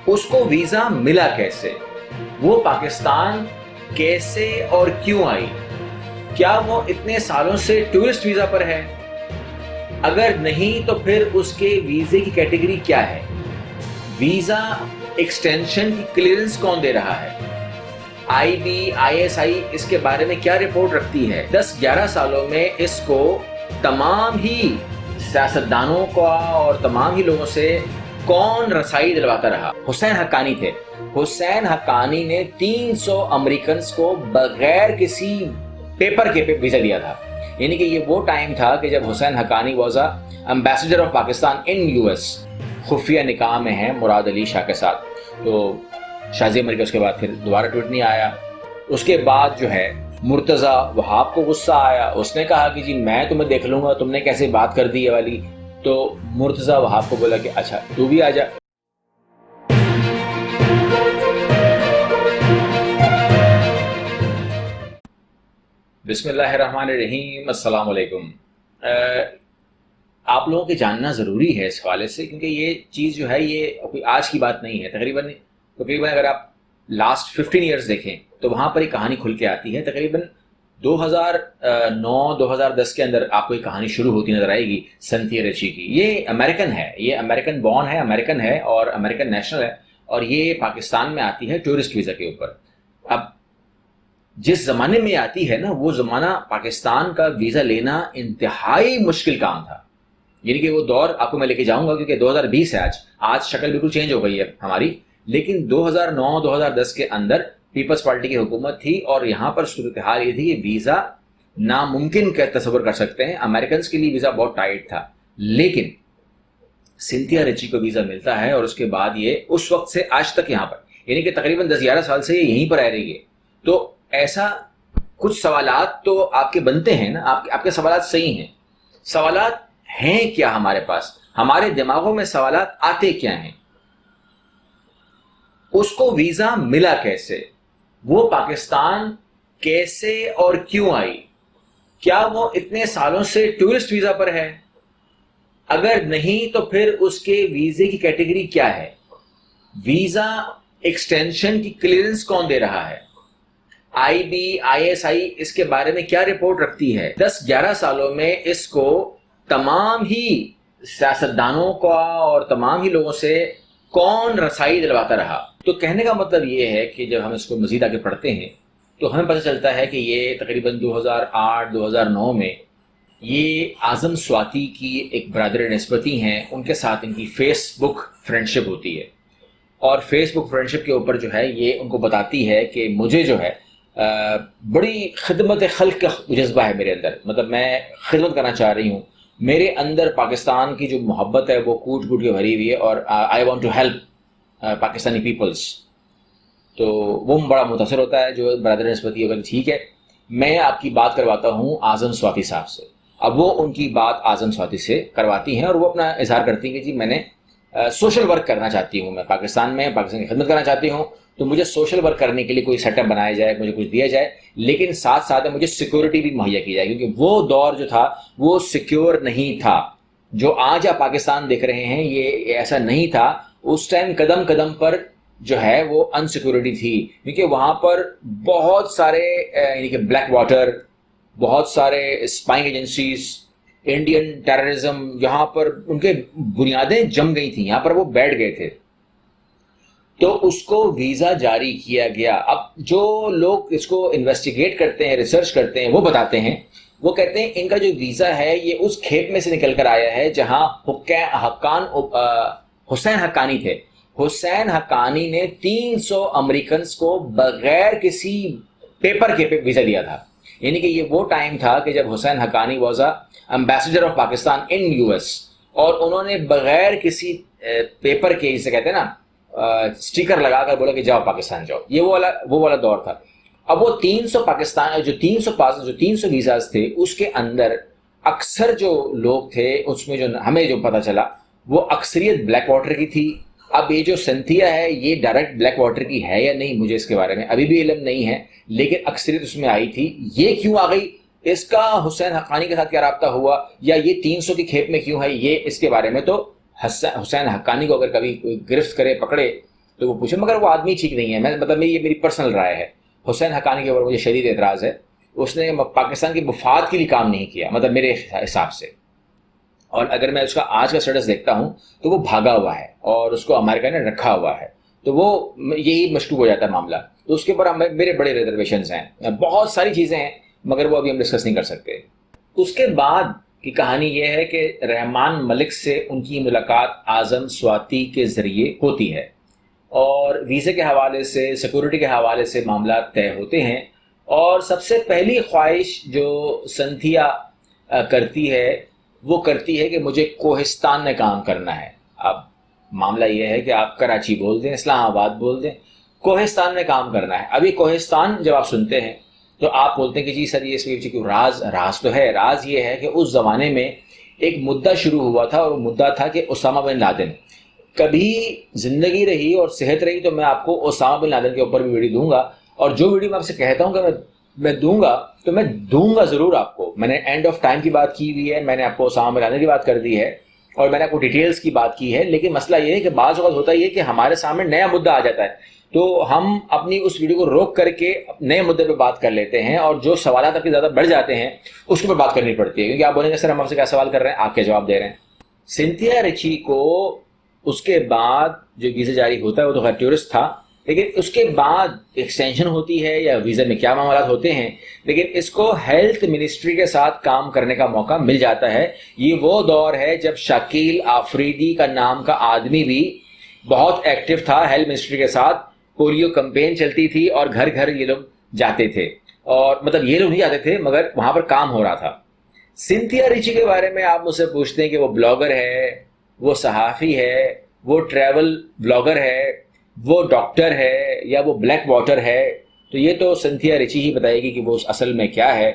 اس کو ویزا ملا کیسے؟ وہ پاکستان کیسے اور کیوں آئی؟ کیا وہ اتنے سالوں سے ٹورسٹ ویزا پر ہے؟ اگر نہیں تو پھر اس کے ویزے کی کیٹیگری کیا ہے؟ ویزا ایکسٹینشن کی کلیئرنس کون دے رہا ہے؟ آئی بی آئی ایس آئی اس کے بارے میں کیا رپورٹ رکھتی ہے؟ 10-11 سالوں میں اس کو تمام ہی سیاستدانوں کا اور تمام ہی لوگوں سے کون رسائی دلواتا رہا؟ حسین حقانی تھے۔ حسین حقانی نے 300 امریکنز کو بغیر کسی پیپر کے ویزا دیا تھا۔ یعنی کہ یہ وہ ٹائم تھا کہ جب Husain Haqqani was ambassador of Pakistan in U S, خفیہ نکاح میں ہیں مراد علی شاہ کے ساتھ۔ تو شازیہ مرکز اس کے بعد پھر دوبارہ ٹویٹ نہیں آیا۔ اس کے بعد جو ہے مرتضی وہاب کو غصہ آیا، اس نے کہا کہ جی میں تمہیں دیکھ لوں گا، تم نے کیسے بات کر دی یہ والی۔ تو مرتضی وہاب کو بولا کہ اچھا تو بھی آ جا۔ بسم اللہ الرحمن الرحیم، السلام علیکم۔ آپ لوگوں کے جاننا ضروری ہے اس حوالے سے، کیونکہ یہ چیز جو ہے یہ کوئی آج کی بات نہیں ہے۔ تقریباً اگر آپ لاسٹ 15 ایئرز دیکھیں تو وہاں پر ایک کہانی کھل کے آتی ہے۔ تقریباً 2009-2010 کے اندر آپ کو ایک کہانی شروع ہوتی نظر آئے گی سنتھیا ریچی کی۔ یہ امریکن ہے، یہ امریکن بورن ہے، امریکن ہے اور امریکن نیشنل ہے، اور یہ پاکستان میں آتی ہے ٹورسٹ ویزا کے اوپر۔ اب جس زمانے میں آتی ہے نا، وہ زمانہ پاکستان کا ویزا لینا انتہائی مشکل کام تھا۔ یعنی کہ وہ دور آپ کو میں لے کے جاؤں گا، کیونکہ 2020 ہے آج شکل بالکل چینج ہو گئی ہے ہماری، لیکن 2009-2010 کے اندر پیپلز پارٹی کی حکومت تھی، اور یہاں پر صورتحال یہ تھی کہ ویزا ناممکن کا تصور کر سکتے ہیں، امریکنز کے لیے ویزا بہت ٹائٹ تھا۔ لیکن سنتھیا ریچی کو ویزا ملتا ہے، اور اس کے بعد یہ اس وقت سے آج تک یہاں پر، یعنی کہ تقریباً 10-11 سال سے یہ یہیں پر رہ رہی ہے۔ تو ایسا کچھ سوالات تو آپ کے بنتے ہیں نا، آپ کے سوالات صحیح ہیں۔ سوالات ہیں کیا ہمارے پاس؟ ہمارے دماغوں میں سوالات آتے کیا ہیں؟ اس کو ویزا ملا کیسے؟ وہ پاکستان کیسے اور کیوں آئی؟ کیا وہ اتنے سالوں سے ٹورسٹ ویزا پر ہے؟ اگر نہیں تو پھر اس کے ویزے کی کیٹیگری کیا ہے؟ ویزا ایکسٹینشن کی کلیئرنس کون دے رہا ہے؟ آئی بی آئی ایس آئی اس کے بارے میں کیا رپورٹ رکھتی ہے؟ 10-11 سالوں میں اس کو تمام ہی سیاستدانوں کا اور تمام ہی لوگوں سے کون رسائی دلواتا رہا؟ تو کہنے کا مطلب یہ ہے کہ جب ہم اس کو مزید آگے پڑھتے ہیں تو ہمیں پتہ چلتا ہے کہ یہ تقریباً 2008-2009 میں یہ اعظم سواتی کی ایک برادر نسبتی ہیں، ان کے ساتھ ان کی فیس بک فرینڈشپ ہوتی ہے، اور فیس بک فرینڈشپ کے اوپر جو ہے یہ ان کو بتاتی ہے کہ مجھے جو ہے بڑی خدمت خلق کا جذبہ ہے میرے اندر، مطلب میں خدمت کرنا چاہ رہی ہوں، میرے اندر پاکستان کی جو محبت ہے وہ کوٹ کوٹ کے بھری ہوئی ہے، اور I want to help Pakistani peoples. تو وہ بڑا متاثر ہوتا ہے جو برادر نسبتی ہوگا، ٹھیک ہے میں آپ کی بات کرواتا ہوں اعظم سواتی صاحب سے۔ اب وہ ان کی بات اعظم سواتی سے کرواتی ہیں، اور وہ اپنا اظہار کرتی ہیں کہ جی میں نے سوشل ورک کرنا چاہتی ہوں، میں پاکستان میں پاکستان کی خدمت کرنا چاہتی ہوں، تو مجھے سوشل ورک کرنے کے لیے کوئی سیٹ اپ بنایا جائے، مجھے کچھ دیا جائے، لیکن ساتھ ساتھ مجھے سیکورٹی بھی مہیا کی جائے، کیونکہ وہ دور جو تھا وہ سیکیور نہیں تھا۔ جو آج آپ پاکستان دیکھ رہے ہیں یہ ایسا نہیں تھا، اس ٹائم قدم قدم پر جو ہے وہ انسیکورٹی تھی، کیونکہ وہاں پر بہت سارے یعنی کہ بلیک واٹر، بہت سارے اسپائنگ ایجنسیز، انڈین ٹیررزم، یہاں پر ان کے بنیادیں جم گئی تھیں، یہاں پر وہ بیٹھ گئے تھے، تو اس کو ویزا جاری کیا گیا۔ اب جو لوگ اس کو انویسٹیگیٹ کرتے ہیں، ریسرچ کرتے ہیں، وہ بتاتے ہیں، وہ کہتے ہیں ان کا جو ویزا ہے یہ اس کھیپ میں سے نکل کر آیا ہے جہاں حسین حقانی تھے۔ حسین حقانی نے 300 امریکنز کو بغیر کسی پیپر کے ویزا دیا تھا۔ یعنی کہ یہ وہ ٹائم تھا کہ جب Husain Haqqani was ambassador of Pakistan in U S, اور انہوں نے بغیر کسی پیپر کے، جسے کہتے ہیں نا اسٹیکر لگا کر بولا کہ جاؤ پاکستان جاؤ، یہ وہ والا دور تھا۔ اب وہ 300 پاکستان جو 300 ویزاز تھے، اس کے اندر اکثر جو لوگ تھے، اس میں جو ہمیں جو پتہ چلا وہ اکثریت بلیک واٹر کی تھی۔ اب یہ جو سنتھیا ہے یہ ڈائریکٹ بلیک واٹر کی ہے یا نہیں، مجھے اس کے بارے میں ابھی بھی علم نہیں ہے، لیکن اکثریت اس میں آئی تھی۔ یہ کیوں آ گئی، اس کا حسین حقانی کے ساتھ کیا رابطہ ہوا، یا یہ 300 کی کھیپ میں کیوں ہے، یہ اس کے بارے میں تو حسین حقانی کو اگر کبھی کوئی گرفت کرے، پکڑے تو وہ پوچھے، مگر وہ آدمی ٹھیک نہیں ہے. مطلب یہ میری پرسنل رائے ہے. حسین حقانی کے اوپر مجھے شدید اعتراض ہے. اس نے پاکستان کے مفاد کے لیے کام نہیں کیا مطلب میرے حساب سے. اور اگر میں اس کا آج کا اسٹیٹس دیکھتا ہوں تو وہ بھاگا ہوا ہے اور اس کو امریکہ نے رکھا ہوا ہے. تو وہ یہی مشکوک ہو جاتا ہے معاملہ. تو اس کے اوپر میرے بڑے ریزرویشنز ہیں. بہت ساری چیزیں ہیں مگر وہ ابھی ہم ڈسکس نہیں کر سکتے. اس کے بعد کی کہانی یہ ہے کہ رحمان ملک سے ان کی ملاقات اعظم سواتی کے ذریعے ہوتی ہے اور ویزے کے حوالے سے، سیکورٹی کے حوالے سے معاملات طے ہوتے ہیں. اور سب سے پہلی خواہش جو سنتھیا کرتی ہے وہ کرتی ہے کہ مجھے کوہستان میں کام کرنا ہے. اب معاملہ یہ ہے کہ آپ کراچی بول دیں، اسلام آباد بول دیں، کوہستان میں کام کرنا ہے. اب یہ کوہستان جب آپ سنتے ہیں تو آپ بولتے ہیں کہ جی سر یہ اس کے پیچھے کیوں راز تو ہے. راز یہ ہے کہ اس زمانے میں ایک مدعا شروع ہوا تھا اور وہ مدعا تھا کہ اسامہ بن لادن. کبھی زندگی رہی اور صحت رہی تو میں آپ کو اسامہ بن لادن کے اوپر بھی ویڈیو دوں گا. اور جو ویڈیو میں آپ سے کہتا ہوں کہ میں دوں گا تو میں دوں گا ضرور آپ کو. میں نے اینڈ آف ٹائم کی بات کی ہوئی ہے، میں نے آپ کو اسامہ بن لادن کی بات کر دی ہے اور میں نے آپ کو ڈیٹیلز کی بات کی ہے. لیکن مسئلہ یہ ہے کہ بعض اوقات ہوتا یہ کہ ہمارے سامنے نیا مدعا آ جاتا ہے تو ہم اپنی اس ویڈیو کو روک کر کے نئے مدعے پہ بات کر لیتے ہیں اور جو سوالات آپ کے زیادہ بڑھ جاتے ہیں اس کے اوپر بات کرنی پڑتی ہے. کیونکہ آپ بولیں گے سر ہم آپ سے کیا سوال کر رہے ہیں، آپ کیا جواب دے رہے ہیں. سنتھیا ریچی کو اس کے بعد جو ویزا جاری ہوتا ہے وہ تو خیر ٹورسٹ تھا، لیکن اس کے بعد ایکسٹینشن ہوتی ہے یا ویزا میں کیا معاملات ہوتے ہیں، لیکن اس کو ہیلتھ منسٹری کے ساتھ کام کرنے کا موقع مل جاتا ہے. یہ وہ دور ہے جب شکیل آفریدی کا نام کا آدمی بھی بہت ایکٹیو تھا ہیلتھ منسٹری کے ساتھ. پولیو کمپین چلتی تھی اور گھر گھر یہ لوگ جاتے تھے، اور مطلب یہ لوگ نہیں جاتے تھے مگر وہاں پر کام ہو رہا تھا. سنتھیا ریچی کے بارے میں آپ مجھ سے پوچھتے ہیں کہ وہ بلاگر ہے، وہ صحافی ہے، وہ ٹریول بلاگر ہے، وہ ڈاکٹر ہے یا وہ بلیک واٹر ہے، تو یہ تو سنتھیا ریچی ہی بتائے گی کہ وہ اصل میں کیا ہے.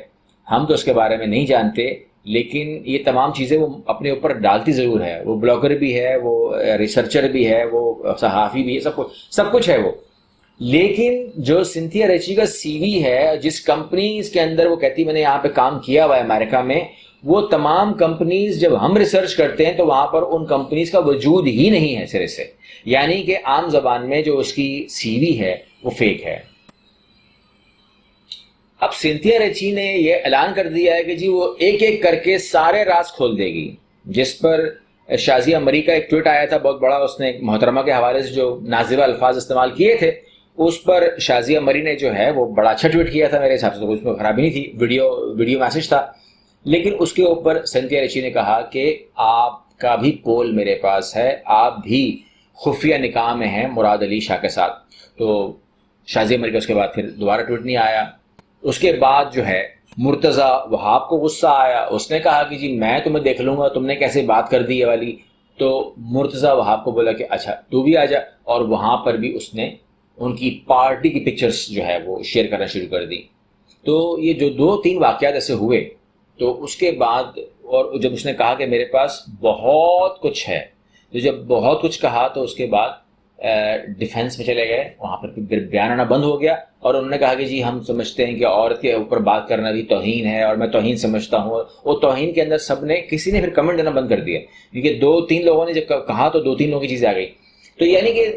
ہم تو اس کے بارے میں نہیں جانتے، لیکن یہ تمام چیزیں وہ اپنے اوپر ڈالتی ضرور ہے. وہ بلاگر بھی ہے، وہ ریسرچر بھی ہے، وہ صحافی بھی ہے، سب کچھ ہے وہ. لیکن جو سنتھیا ریچی کا سی وی ہے، جس کمپنیز کے اندر وہ کہتی میں نے یہاں پہ کام کیا ہوا ہے امریکہ میں، وہ تمام کمپنیز جب ہم ریسرچ کرتے ہیں تو وہاں پر ان کمپنیز کا وجود ہی نہیں ہے سرے سے. یعنی کہ عام زبان میں جو اس کی سی وی ہے وہ فیک ہے. اب سنتھیا ریچی نے یہ اعلان کر دیا ہے کہ جی وہ ایک ایک کر کے سارے راز کھول دے گی، جس پر شازیہ مری کا ایک ٹویٹ آیا تھا بہت بڑا. اس نے محترمہ کے حوالے سے جو نازیبہ الفاظ استعمال کیے تھے اس پر شازیہ مری نے جو ہے وہ بڑا اچھا ٹویٹ کیا تھا. میرے حساب سے تو اس میں خرابی نہیں تھی، ویڈیو میسج تھا. لیکن اس کے اوپر سنتھیا ریچی نے کہا کہ آپ کا بھی پول میرے پاس ہے، آپ بھی خفیہ نکاح میں ہیں مراد علی شاہ کے ساتھ. تو شازیہ مری کا اس کے بعد پھر دوبارہ ٹویٹ نہیں آیا. اس کے بعد جو ہے مرتضی وہاب کو غصہ آیا. اس نے کہا کہ جی میں تمہیں دیکھ لوں گا، تم نے کیسے بات کر دی یہ والی. تو مرتضی وہاب کو بولا کہ اچھا تو بھی آ جا، اور وہاں پر بھی اس نے ان کی پارٹی کی پکچرز جو ہے وہ شیئر کرنا شروع کر دی. تو یہ جو 2-3 واقعات ایسے ہوئے تو اس کے بعد، اور جب اس نے کہا کہ میرے پاس بہت کچھ ہے، تو جب بہت کچھ کہا تو اس کے بعد ڈیفینس میں چلے گئے. وہاں پر بیان آنا بند ہو گیا اور انہوں نے کہا کہ جی ہم سمجھتے ہیں کہ عورت کے اوپر بات کرنا بھی توہین ہے اور میں توہین سمجھتا ہوں. وہ توہین کے اندر کسی نے پھر کمنٹ دینا بند کر دیا، کیونکہ 2-3 لوگوں نے جب کہا تو 2-3 لوگوں کی چیزیں آ گئی. تو یعنی کہ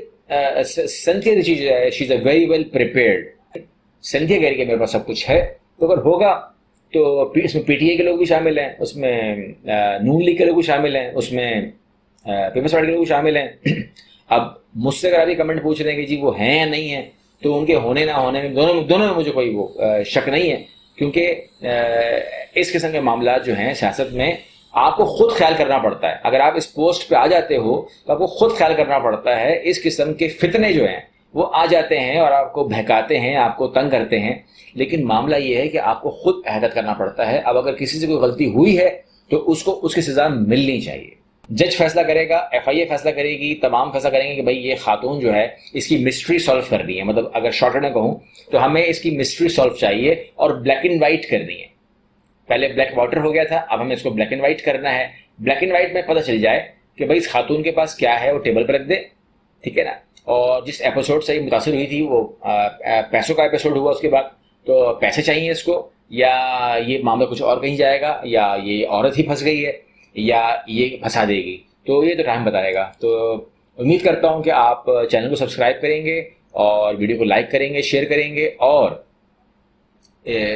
سنتھیا ریچی جو ہے she is a very well prepared. Cynthia کہہ رہی کہ میرے پاس سب کچھ ہے، تو اگر ہوگا تو اس میں پی ٹی اے کے لوگ بھی شامل ہیں، اس میں نون لیگ کے لوگ بھی شامل ہیں، اس میں پیپلز پارٹی کے لوگ بھی شامل ہیں. اب مجھ سے اگر ابھی کمنٹ پوچھ رہے ہیں کہ جی وہ ہیں یا نہیں ہیں، تو ان کے ہونے نہ ہونے میں دونوں میں مجھے کوئی وہ شک نہیں ہے. کیونکہ اس قسم کے معاملات جو ہیں سیاست میں آپ کو خود خیال کرنا پڑتا ہے. اگر آپ اس پوسٹ پہ آ جاتے ہو تو آپ کو خود خیال کرنا پڑتا ہے. اس قسم کے فتنے جو ہیں وہ آ جاتے ہیں اور آپ کو بہکاتے ہیں، آپ کو تنگ کرتے ہیں. لیکن معاملہ یہ ہے کہ آپ کو خود احاطہ کرنا پڑتا ہے. اب اگر کسی سے کوئی غلطی ہوئی ہے تو اس کو اس کی سزا ملنی چاہیے. جج فیصلہ کرے گا، ایف آئی اے فیصلہ کرے گی، تمام فیصلہ کریں گے کہ بھائی یہ خاتون جو ہے اس کی مسٹری سالو کرنی ہے. مطلب اگر شارٹ میں کہوں تو ہمیں اس کی مسٹری سالو چاہیے اور بلیک اینڈ وائٹ کرنی ہے. پہلے بلیک واٹر ہو گیا تھا، اب ہمیں اس کو بلیک اینڈ وائٹ کرنا ہے. بلیک اینڈ وائٹ میں پتہ چل جائے کہ بھائی اس خاتون کے پاس کیا ہے، وہ ٹیبل پہ رکھ دے، ٹھیک ہے نا. اور جس ایپیسوڈ سے متاثر ہوئی تھی وہ پیسوں کا ایپیسوڈ ہوا، اس کے بعد تو پیسے چاہیے اس کو، یا یہ معاملہ کچھ اور کہیں جائے گا، یا یہ عورت ہی پھنس گئی ہے، یا یہ پھنسا دے گی. تو یہ تو ٹائم بتائے گا. تو امید کرتا ہوں کہ آپ چینل کو سبسکرائب کریں گے اور ویڈیو کو لائک کریں گے، شیئر کریں گے، اور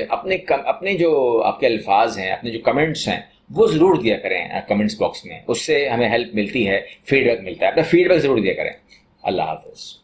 اپنے جو آپ کے الفاظ ہیں، اپنے جو کمنٹس ہیں وہ ضرور دیا کریں کمنٹس باکس میں، اس سے ہمیں ہیلپ ملتی ہے، فیڈ بیک ملتا ہے، اپنا فیڈ بیک ضرور دیا کریں۔ اللہ حافظ۔